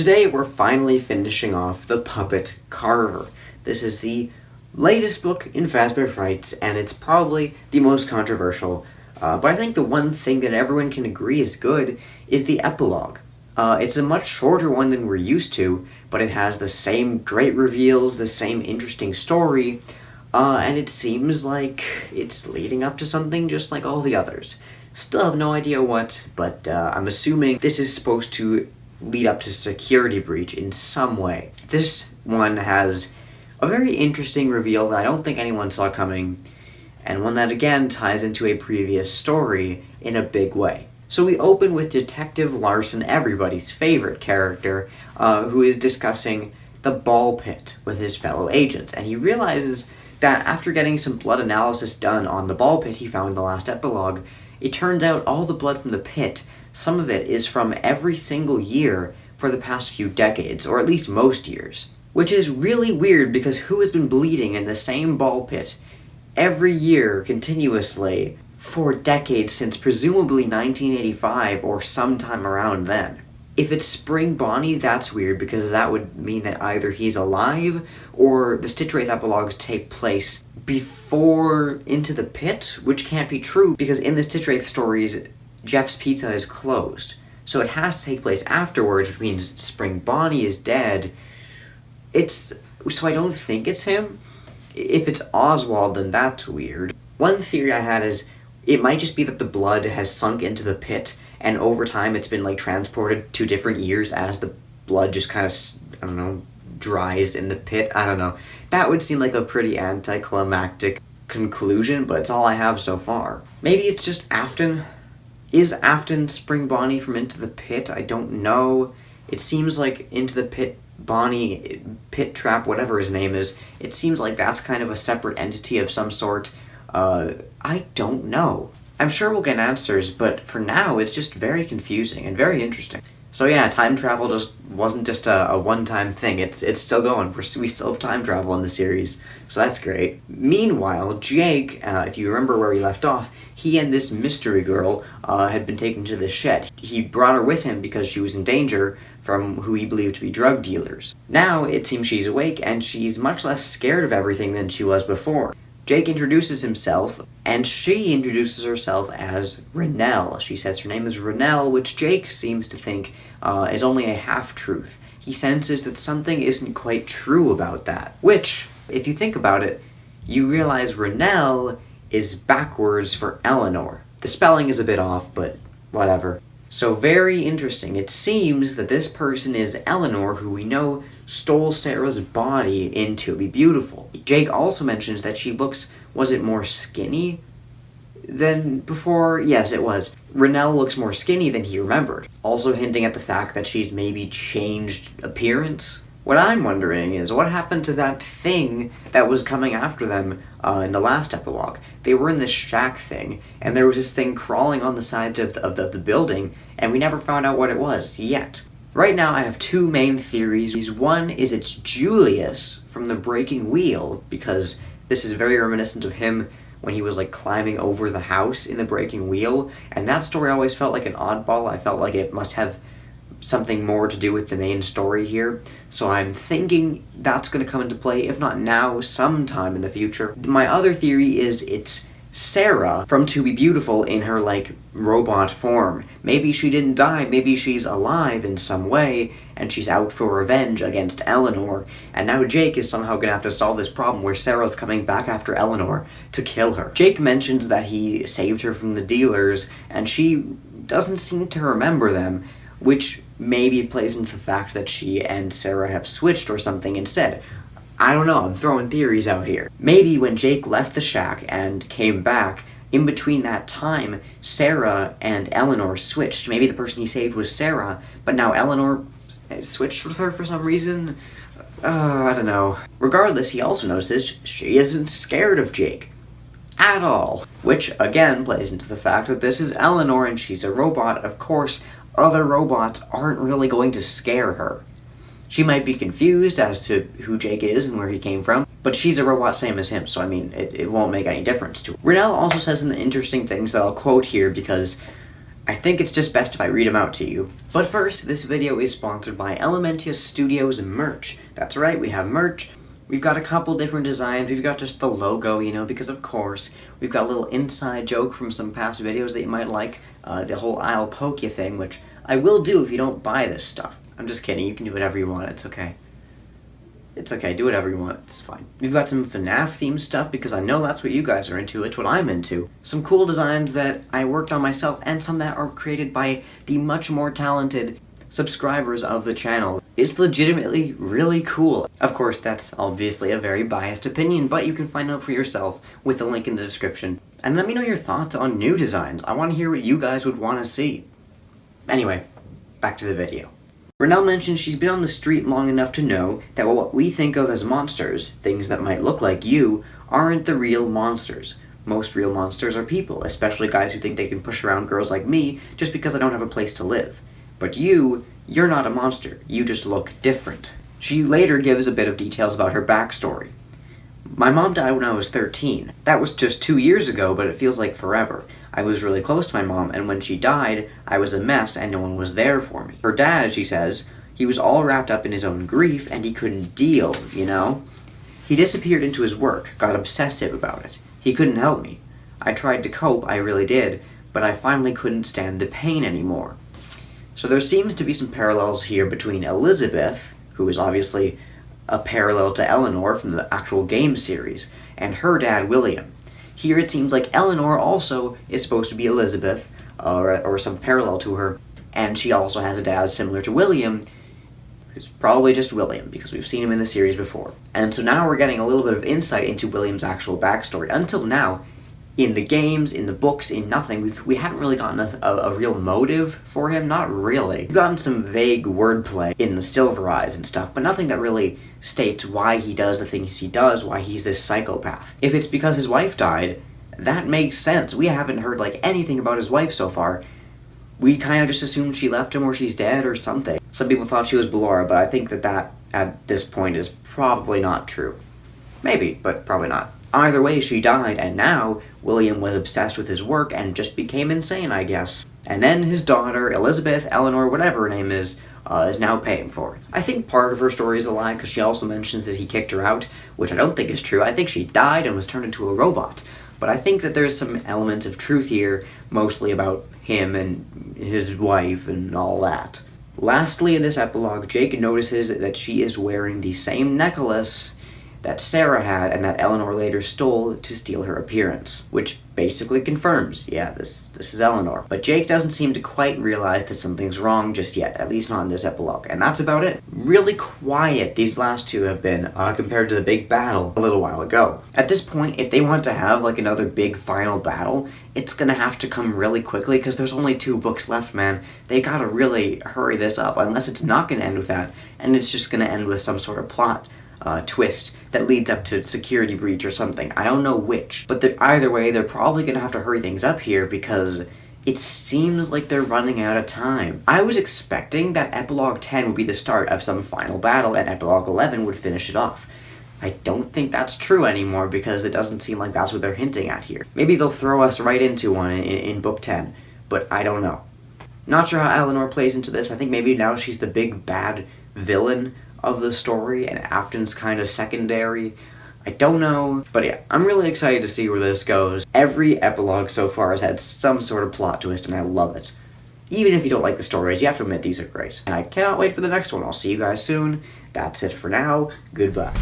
Today we're finally finishing off the Puppet Carver. This is the latest book in Fazbear Frights, and it's probably the most controversial. But I think the one thing that everyone can agree is good is the epilogue. It's a much shorter one than we're used to, but it has the same great reveals, the same interesting story, and it seems like it's leading up to something just like all the others. Still have no idea what, but I'm assuming this is supposed to lead up to security breach in some way. This one has a very interesting reveal that I don't think anyone saw coming, and one that again ties into a previous story in a big way. So we open with Detective Larson, everybody's favorite character, who is discussing the ball pit with his fellow agents, and he realizes that after getting some blood analysis done on the ball pit he found in the last epilogue, it turns out all the blood from the pit, some of it is from every single year for the past few decades, or at least most years. Which is really weird because who has been bleeding in the same ball pit every year continuously for decades since presumably 1985 or sometime around then? If it's Spring Bonnie, that's weird because that would mean that either he's alive or the Stitchwraith epilogues take place before Into the Pit, which can't be true because in the Stitchwraith stories, Jeff's Pizza is closed. So it has to take place afterwards, which means Spring Bonnie is dead. So I don't think it's him. If it's Oswald, then that's weird. One theory I had is it might just be that the blood has sunk into the pit, and over time it's been, transported to different years as the blood just kind of, dries in the pit. I don't know. That would seem like a pretty anticlimactic conclusion, but it's all I have so far. Maybe it's just Afton? Is Afton Spring Bonnie from Into the Pit? I don't know. It seems like Into the Pit Bonnie, Pit Trap, whatever his name is, it seems like that's kind of a separate entity of some sort. I don't know. I'm sure we'll get answers, but for now it's just very confusing and very interesting. So yeah, time travel just wasn't just a one-time thing. It's still going. We still have time travel in the series, so that's great. Meanwhile, Jake, if you remember where we left off, he and this mystery girl had been taken to the shed. He brought her with him because she was in danger from who he believed to be drug dealers. Now, it seems she's awake, and she's much less scared of everything than she was before. Jake introduces himself, and she introduces herself as Renelle. She says her name is Renelle, which Jake seems to think is only a half-truth. He senses that something isn't quite true about that, which, if you think about it, you realize Renelle is backwards for Eleanor. The spelling is a bit off, but whatever. So very interesting. It seems that this person is Eleanor, who we know stole Sarah's body in To Be Beautiful. Jake also mentions that she looks, was it more skinny than before? Yes, it was. Renelle looks more skinny than he remembered, also hinting at the fact that she's maybe changed appearance. What I'm wondering is, what happened to that thing that was coming after them in the last epilogue? They were in this shack thing, and there was this thing crawling on the sides of the building, and we never found out what it was, yet. Right now I have two main theories. One is it's Julius from the Breaking Wheel, because this is very reminiscent of him when he was climbing over the house in the Breaking Wheel, and that story always felt like an oddball. I felt like it must have something more to do with the main story here, so I'm thinking that's going to come into play, if not now, sometime in the future. My other theory is it's Sarah from To Be Beautiful in her, robot form. Maybe she didn't die, maybe she's alive in some way, and she's out for revenge against Eleanor, and now Jake is somehow gonna have to solve this problem where Sarah's coming back after Eleanor to kill her. Jake mentions that he saved her from the dealers, and she doesn't seem to remember them, which maybe plays into the fact that she and Sarah have switched or something instead. I don't know, I'm throwing theories out here. Maybe when Jake left the shack and came back, in between that time, Sarah and Eleanor switched. Maybe the person he saved was Sarah, but now Eleanor switched with her for some reason? I don't know. Regardless, he also notices she isn't scared of Jake. At all. Which, again, plays into the fact that this is Eleanor and she's a robot. Of course, other robots aren't really going to scare her. She might be confused as to who Jake is and where he came from, but she's a robot same as him, so it won't make any difference to her. Renelle also says some interesting things that I'll quote here because I think it's just best if I read them out to you. But first, this video is sponsored by Elementia Studios merch. That's right, we have merch. We've got a couple different designs. We've got just the logo, you know, because of course. We've got a little inside joke from some past videos that you might like. The whole I'll poke you thing, which I will do if you don't buy this stuff. I'm just kidding, you can do whatever you want, it's okay. It's okay, do whatever you want, it's fine. We've got some FNAF themed stuff because I know that's what you guys are into, it's what I'm into. Some cool designs that I worked on myself and some that are created by the much more talented subscribers of the channel. It's legitimately really cool. Of course, that's obviously a very biased opinion, but you can find out for yourself with the link in the description. And let me know your thoughts on new designs. I want to hear what you guys would want to see. Anyway, back to the video. Renelle mentions she's been on the street long enough to know that what we think of as monsters, things that might look like you, aren't the real monsters. Most real monsters are people, especially guys who think they can push around girls like me just because I don't have a place to live. But you're not a monster, you just look different. She later gives a bit of details about her backstory. My mom died when I was 13. That was just 2 years ago, but it feels like forever. I was really close to my mom, and when she died, I was a mess and no one was there for me. Her dad, she says, he was all wrapped up in his own grief and he couldn't deal, you know? He disappeared into his work, got obsessive about it. He couldn't help me. I tried to cope, I really did, but I finally couldn't stand the pain anymore. So there seems to be some parallels here between Elizabeth, who is obviously a parallel to Eleanor from the actual game series, and her dad, William. Here it seems like Eleanor also is supposed to be Elizabeth, or some parallel to her, and she also has a dad similar to William, who's probably just William, because we've seen him in the series before. And so now we're getting a little bit of insight into William's actual backstory. Until now, in the games, in the books, in nothing, we haven't really gotten a real motive for him, not really. We've gotten some vague wordplay in the Silver Eyes and stuff, but nothing that really states why he does the things he does, why he's this psychopath. If it's because his wife died, that makes sense. We haven't heard like anything about his wife so far. We kind of just assumed she left him or she's dead or something. Some people thought she was Bellora, but I think that at this point is probably not true. Maybe, but probably not. Either way, she died, and now William was obsessed with his work and just became insane, I guess. And then his daughter, Elizabeth, Eleanor, whatever her name is now paying for it. I think part of her story is a lie, because she also mentions that he kicked her out, which I don't think is true. I think she died and was turned into a robot. But I think that there's some elements of truth here, mostly about him and his wife and all that. Lastly, in this epilogue, Jake notices that she is wearing the same necklace that Sarah had and that Eleanor later stole to steal her appearance, which basically confirms, yeah, this is Eleanor. But Jake doesn't seem to quite realize that something's wrong just yet, at least not in this epilogue, and that's about it. Really quiet these last two have been compared to the big battle a little while ago. At this point, if they want to have like another big final battle, it's gonna have to come really quickly because there's only 2 books left, man. They gotta really hurry this up, unless it's not gonna end with that, and it's just gonna end with some sort of plot twist that leads up to security breach or something. I don't know which, but either way, they're probably gonna have to hurry things up here because it seems like they're running out of time. I was expecting that Epilogue 10 would be the start of some final battle and Epilogue 11 would finish it off. I don't think that's true anymore because it doesn't seem like that's what they're hinting at here. Maybe they'll throw us right into one in Book 10, but I don't know. Not sure how Eleanor plays into this. I think maybe now she's the big bad villain of the story, and Afton's kind of secondary. I don't know, but yeah, I'm really excited to see where this goes. Every epilogue so far has had some sort of plot twist, and I love it. Even if you don't like the stories, you have to admit these are great. And I cannot wait for the next one. I'll see you guys soon. That's it for now. Goodbye.